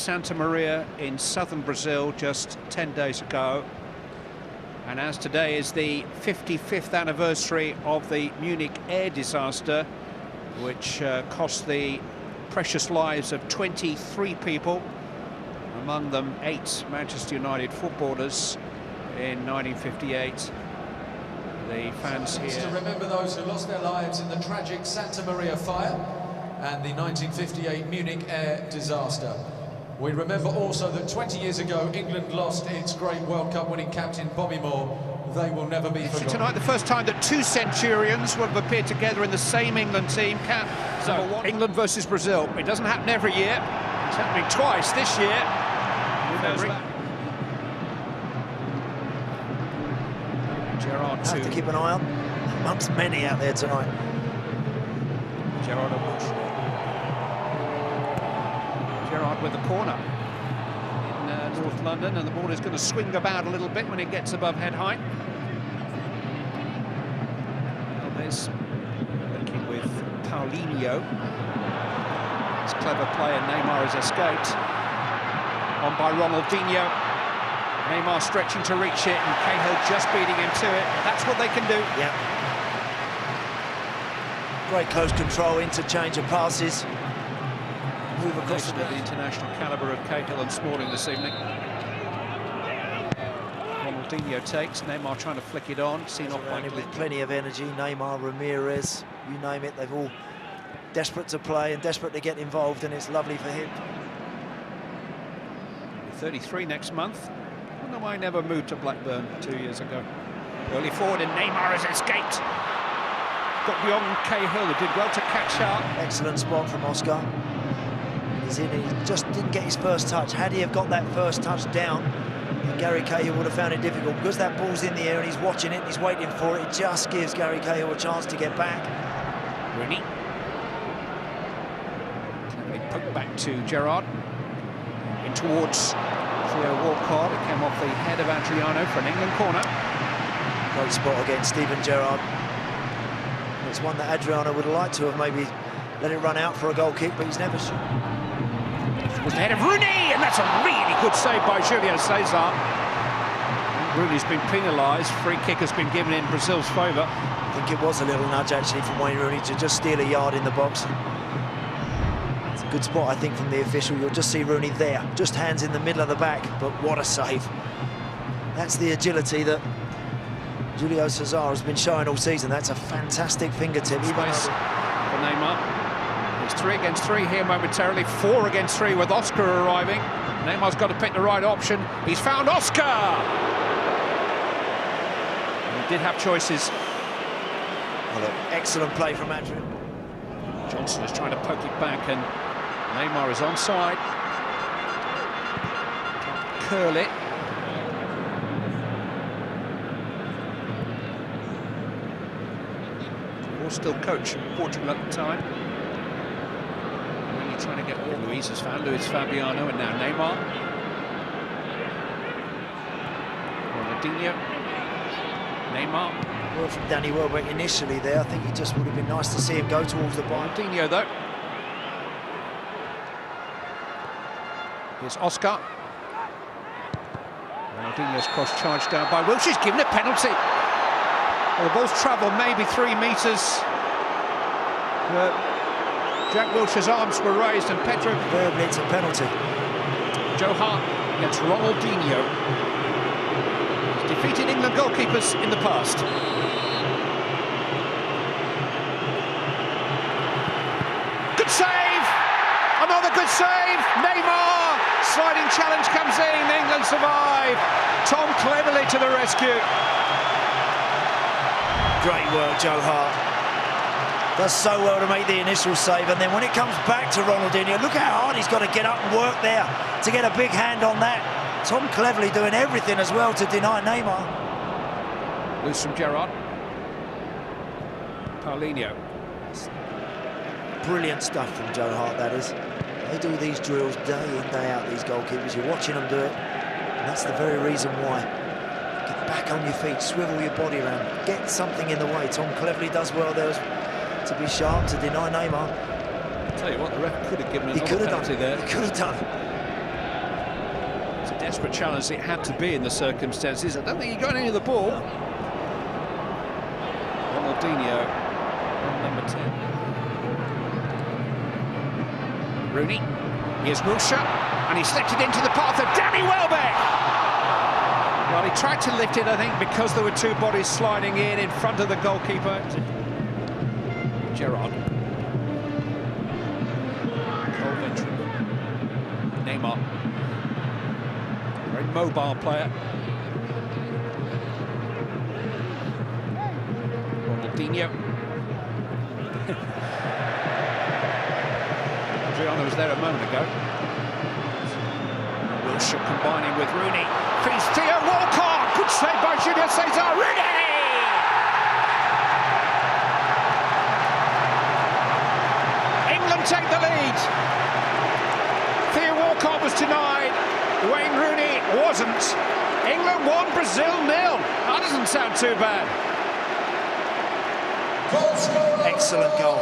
Santa Maria in southern Brazil just 10 days ago. And as today is the 55th anniversary of the Munich air disaster, which cost the precious lives of 23 people, among them 8 Manchester United footballers in 1958. The fans here to remember those who lost their lives in the tragic Santa Maria fire and the 1958 Munich air disaster. We remember also that 20 years ago England lost its great World Cup winning captain Bobby Moore. They will never be forgotten. Tonight, the first time that 2 centurions will have appeared together in the same England team. So, England versus Brazil. It doesn't happen every year. It's happening twice this year. Gerrard have to keep an eye on amongst many out there tonight. Gerrard with the corner in North London, and the ball is going to swing about a little bit when it gets above head height. Alves linking with Paulinho. It's clever play, and Neymar has escaped. On by Ronaldinho. Neymar stretching to reach it, and Cahill just beating him to it. That's what they can do. Yeah. Great close control, interchange of passes. Move across the international calibre of Cahill and Smalling this evening. Ronaldinho takes, Neymar trying to flick it on, seen off by with plenty of energy. Neymar, Ramirez, you name it, they've all desperate to play and desperate to get involved, and it's lovely for him. 33 next month. I wonder why he never moved to Blackburn 2 years ago. Early forward, and Neymar has escaped. Got beyond Cahill, who did well to catch up. Excellent spot from Oscar. He's in, he just didn't get his first touch. Had he have got that first touch down, Gary Cahill would have found it difficult. Because that ball's in the air and he's watching it and he's waiting for it, it just gives Gary Cahill a chance to get back. Rooney. Cleverly poked back to Gerrard. In towards Theo Walcott. It came off the head of Adriano for an England corner. Great spot again, Steven Gerrard. It's one that Adriano would like to have maybe let it run out for a goal kick, but he's never sure. It was the head of Rooney, and that's a really good save by Julio Cesar. Rooney's been penalised. Free kick has been given in Brazil's favour. I think it was a little nudge actually from Wayne Rooney to just steal a yard in the box. It's a good spot, I think, from the official. You'll just see Rooney there, just hands in the middle of the back, but what a save. That's the agility that Julio Cesar has been showing all season. That's a fantastic fingertip. Space for Neymar. It's 3 against 3 here momentarily, 4 against 3 with Oscar arriving. Neymar's got to pick the right option. He's found Oscar! And he did have choices. Well, excellent play from Andrew. Johnson is trying to poke it back, and Neymar is onside. Curl it. Still coach Portugal at the time. Really trying to get all. Luis has found Luis Fabiano, and now Neymar. Ronaldinho. Neymar. Well, from Danny Welbeck initially there, I think it just would have been nice to see him go towards the ball. Ronaldinho though. Here's Oscar. Ronaldinho's cross charged down by Wilshere. He's given a penalty. Well, the ball's travelled maybe 3 metres. Jack Wilshere's arms were raised, and Pedro... Verbally, it's a penalty. Joe Hart against Ronaldinho. He's defeated England goalkeepers in the past. Good save! Another good save! Neymar! Sliding challenge comes in, England survive. Tom cleverly to the rescue. Great work, Joe Hart. Does so well to make the initial save, and then when it comes back to Ronaldinho, look how hard he's got to get up and work there to get a big hand on that. Tom cleverly doing everything as well to deny Neymar. Loose from Gerrard. Paulinho. Brilliant stuff from Joe Hart, that is. They do these drills day in, day out, these goalkeepers. You're watching them do it, and that's the very reason why. Get back on your feet, swivel your body around, get something in the way. Tom cleverly does well there to be sharp, to deny Neymar. I'll tell you what, the ref could have given another penalty there. He could have done. desperate challenge it had to be in the circumstances. I don't think he got any of the ball. Ronaldinho, number 10. Rooney, here's Wilshere, and he slipped it into the path of Danny Welbeck. Well, he tried to lift it, I think, because there were two bodies sliding in front of the goalkeeper. Gerrard. Neymar. Very mobile player. Ronaldinho. Adriano was there a moment ago. Wilshere combining with Rooney. Feeds Theo Walcott. Good save by Julio Cesar. Rooney! England take the lead. Theo Walcott was denied. Wayne Rooney wasn't. England 1, Brazil 0. That doesn't sound too bad. Excellent goal.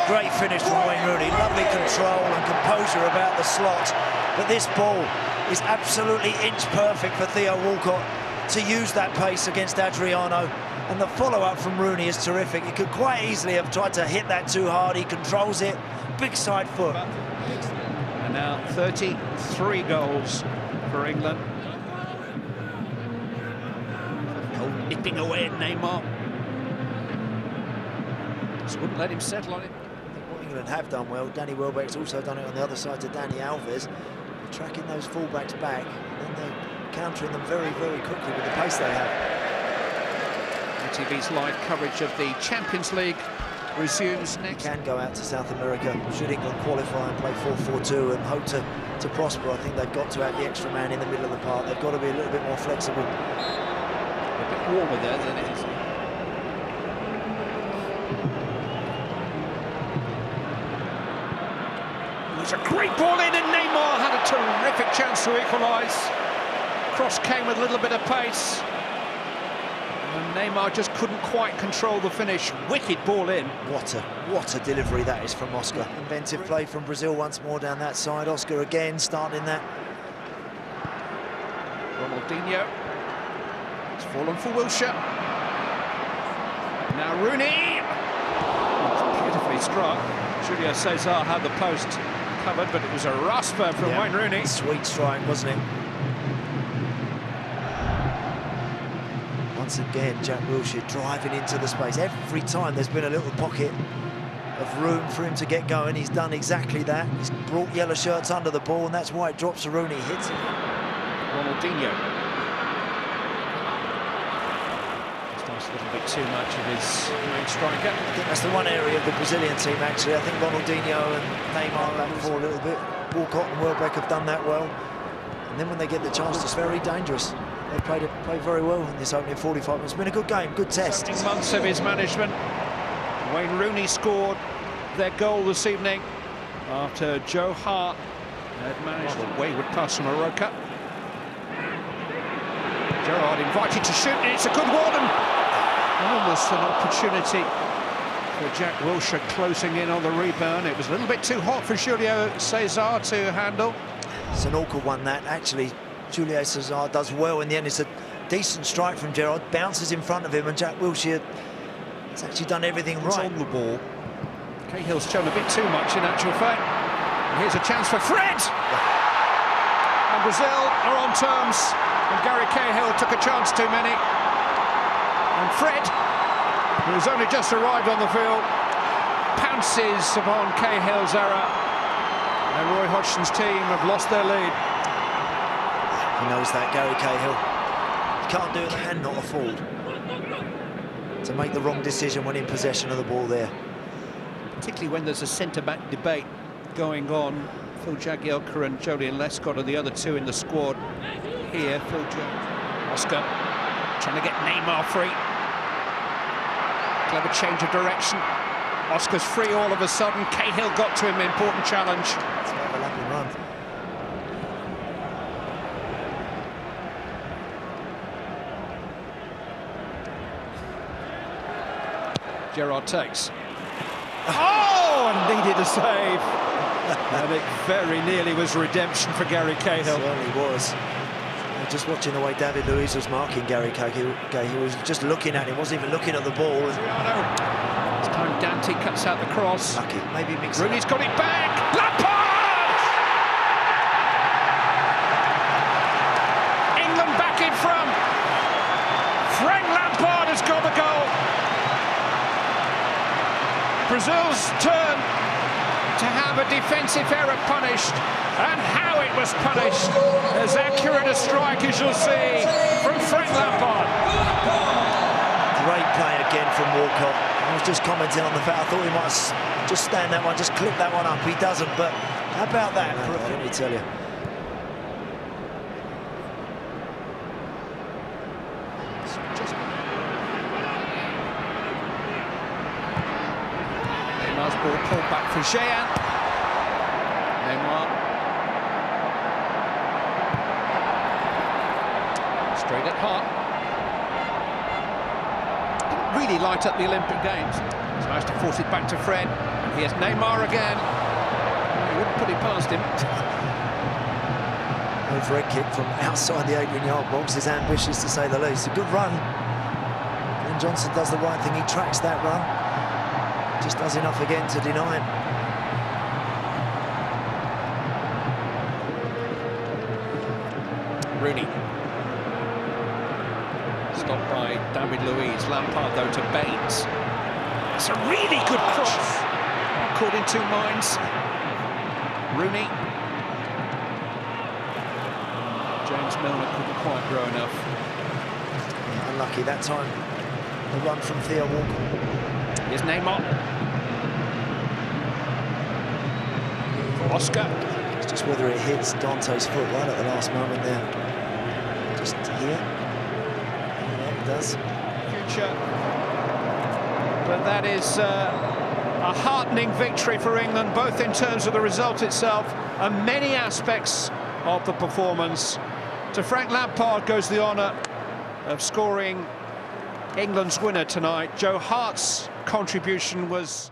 Great finish from Wayne Rooney. Lovely control and composure about the slot. But this ball is absolutely inch perfect for Theo Walcott to use that pace against Adriano. And the follow-up from Rooney is terrific. He could quite easily have tried to hit that too hard. He controls it. Big side foot. And now 33 goals for England. Oh, nipping away at Neymar. Just wouldn't let him settle on it. I think what England have done well, Danny Welbeck's also done it on the other side to Dani Alves. Tracking those fullbacks back, and then they're countering them very, very quickly with the pace they have. ITV's live coverage of the Champions League resumes next. Can go out to South America, should England qualify and play 4-4-2 and hope to prosper. I think they've got to have the extra man in the middle of the park. They've got to be a little bit more flexible. A bit warmer there than it is. It was a great ball in, and Neymar had a terrific chance to equalise. Cross came with a little bit of pace. And Neymar just couldn't quite control the finish. Wicked ball in. What a delivery that is from Oscar. Inventive play from Brazil once more down that side. Oscar again starting that. Ronaldinho. It's fallen for Wilshere. Now Rooney. Beautifully struck. Julio Cesar had the post covered, but it was a rasper from Wayne Rooney. Sweet strike, wasn't it? Once again, Jack Wilshere driving into the space. Every time there's been a little pocket of room for him to get going, he's done exactly that. He's brought yellow shirts under the ball, and that's why it drops to Rooney, hits it. Ronaldinho. Just lost a little bit too much of his main striker. I think that's the one area of the Brazilian team, actually. I think Ronaldinho and Neymar back and forth a little bit. Walcott and Welbeck have done that well. And then when they get the chance, it's very dangerous. They played very well in this opening 45 minutes. It's been a good game, good test. 6 months of his management. Wayne Rooney scored their goal this evening after Joe Hart had managed a wayward pass from Aroca. Gerrard invited to shoot, and it's a good one, and almost an opportunity for Jack Wilshere closing in on the rebound. It was a little bit too hot for Julio Cesar to handle. It's an awkward one, that. Actually, Julio Cesar does well in the end. It's a decent strike from Gerrard, bounces in front of him, and Jack Wilshere has actually done everything right. On the ball. Cahill's shown a bit too much in actual fact. And here's a chance for Fred! And Brazil are on terms, and Gary Cahill took a chance too many. And Fred, who's only just arrived on the field, pounces upon Cahill's error. And Roy Hodgson's team have lost their lead. He knows that, Gary Cahill. He can't do it and not afford to make the wrong decision when in possession of the ball there. Particularly when there's a centre-back debate going on. Phil Jagielka and Jolyon Lescott are the other two in the squad. Here, Phil Oscar trying to get Neymar free. Clever change of direction. Oscar's free all of a sudden. Cahill got to him, important challenge. It's an overlapping run. Gerrard takes. Oh, and needed a save. And it very nearly was redemption for Gary Cahill. Certainly was. Just watching the way David Luiz was marking Gary Cahill, he was just looking at him, wasn't even looking at the ball. This time Dante cuts out the cross. Lucky, maybe mixing. Rooney's got it back. Lampard! England back in front. Frank Lampard has got the goal. Brazil's turn to have a defensive error punished, and how it was punished. As accurate a strike as you'll see from Frank Lampard. Great play again from Walcott. I was just commenting on the fact I thought he might just stand that one, just clip that one up. He doesn't, but how about that? Let me tell you. Neymar's ball pulled back for Jean. Neymar. Straight at Hart. Didn't really light up the Olympic Games. He's managed to force it back to Fred. And here's Neymar again. He wouldn't put it past him. Overhead kick from outside the 18-yard box is ambitious, to say the least. A good run. And Johnson does the right thing. He tracks that run. Just does enough again to deny him. Rooney. Stopped by David Luiz. Lampard, though, to Baines. It's a really good cross. Caught in two minds. Rooney. James Milner couldn't quite grow enough. Yeah, unlucky that time. The run from Theo Walcott. Here's Neymar. Oscar. It's just whether it hits Dante's foot right at the last moment there. Just here. Yeah, it does. Future. But that is a heartening victory for England, both in terms of the result itself and many aspects of the performance. To Frank Lampard goes the honour of scoring England's winner tonight. Joe Hart's contribution was